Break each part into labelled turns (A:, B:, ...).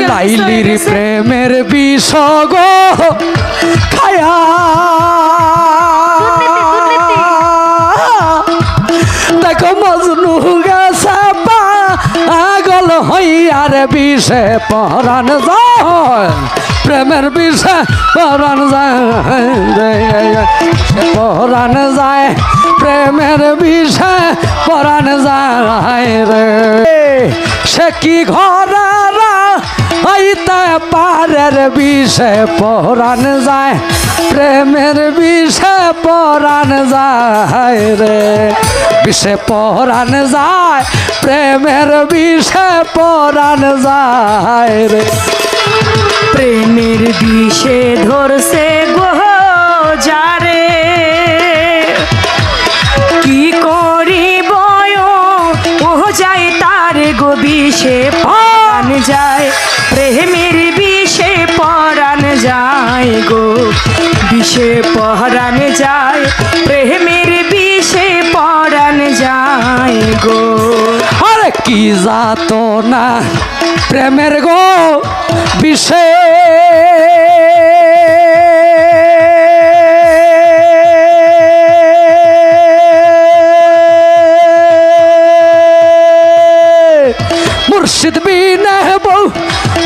A: লাইলির প্রেমের বিষ গো খায়া দেখো মজনু গেছে পাগল হইয়ার বিষে পরাণ যায় প্রেমের বিষে পরাণ যায় পরাণ যায় প্রেমের বিষে পরাণ যায় রে সে কি ঘরে হইতে পারের বিষে পরাণ যায় প্রেমের বিষে পরাণ যায় রে বিষে পরাণ যায় প্রেমের বিষে পরাণ যায় রে
B: প্রেমের বিষে ধরছে গো যারে কি করিব ও যায় তার গো বিষে পরাণ যায় প্রেমের বিষে পরাণ যায় গো বিষে পরাণ যায় প্রেমের বিষে পরাণ যায় গো
A: আরে কি যাত না প্রেমের গো বিষে মুর্শিদ বিনা বউ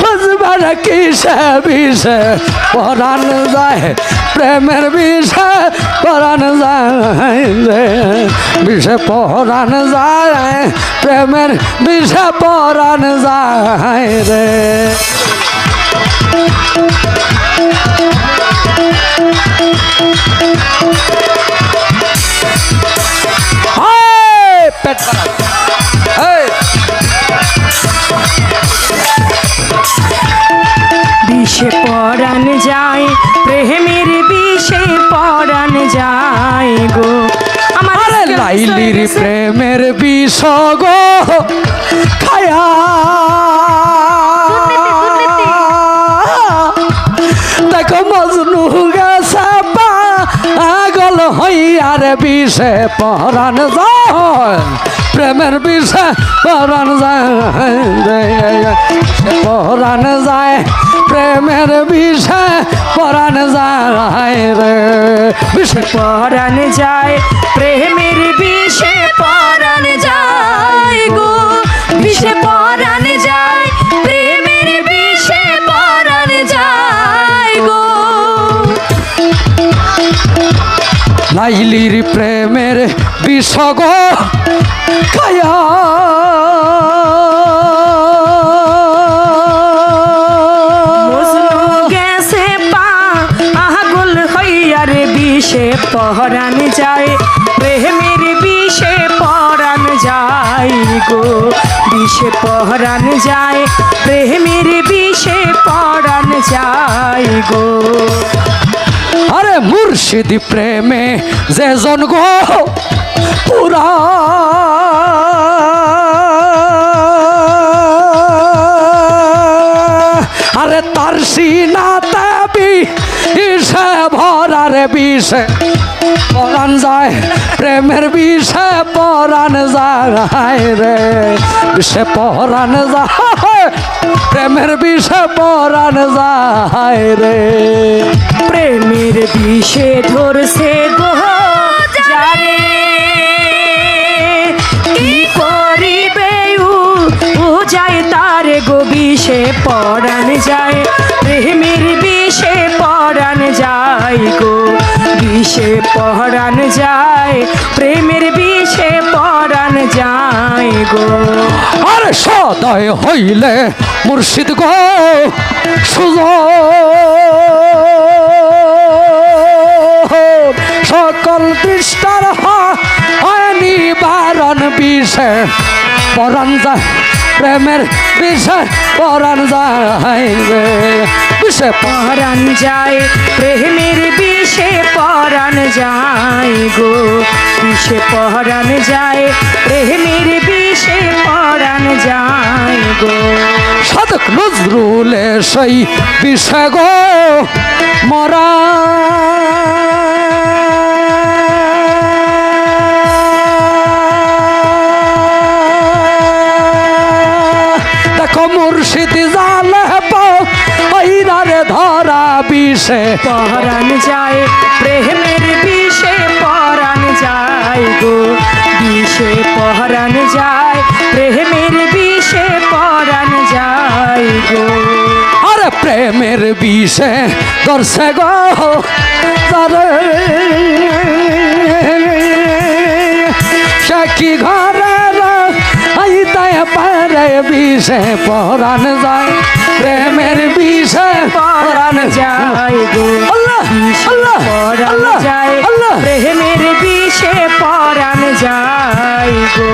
A: বুঝবার কিসে বিষে পরাণ যায় প্রেমের বিষে পরাণ যায় বিষে পরাণ যায় প্রেমের বিষে পরাণ যায় রে পেট
B: বিষে পরাণ যায় প্রেমের বিষে পরাণ যায় গো আমার
A: লাইলির প্রেমের বিষ গো খায়া দেখো মজনু গেছে পাগল হইয়ার বিষে পরাণ যায় প্রেমের বিষে পরাণ যায় পরাণ যায় প্রেমের বিষে পরাণ যায় রে বিষে
B: পরাণ যায় প্রেমের বিষে পরাণ যায় গো বিষে পরাণ যায় প্রেমের বিষে পরাণ যায় গো
A: লাইলির প্রেমের বিষ গো খায়া
B: বিষে পরাণ যায় প্রেমের বিষে পরাণ যায় গো বিষে পরাণ যায় প্রেমের বিষে পরাণ যায় গো
A: আরে মুর্শিদ প্রেমে যে জন গো পুরা আরে তার সিনাতে বিষে ভরার বিষে পরাণ যায় প্রেমের বিষে পরাণ যায় রে বিষে পরাণ যায় প্রেমের বিষে পরাণ যায় রে
B: প্রেমের বিষে ধরছে গো যারে কি করিবে ও যায় তার গো বিষে পরাণ যায় প্রেমের বিষে পরাণ যায় গো বিষে পরাণ যায় প্রেমের বিষে পরাণ যায় গো
A: আর সদয় হইলে মুর্শিদ গো সুজ সকল পৃষ্ঠার হয়নি বারণ বিষে পরাণ যায় প্রেমের বিষে পরাণ যায় বিষে
B: পরাণ যায় প্রেমের বিষে পরাণ যায় গো বিষে পরাণ যায় প্রেমের বিষে পরাণ যায় গো
A: সাধক নজরুলে সেই বিষে গো মরা দেখো মুর্শিদ জালে ওইরারে ধরা বিষে
B: পরাণ যায় প্রেমের বিষে পরাণ যায় গো বিষে পরাণ যায় প্রেমের বিষে পরাণ যায় গো
A: আরে প্রেমের বিষে দর্শে গো তারে সে কি ঘরে আইতে পারে বিষে পরাণ যায় প্রেমের বিষে পরাণ যায়
B: যায় গো
A: আল্লাহ আল্লাহ
B: পরাণ
A: আল্লাহ
B: যায়
A: আল্লাহ
B: প্রেমের বিষে পরাণ যায় গো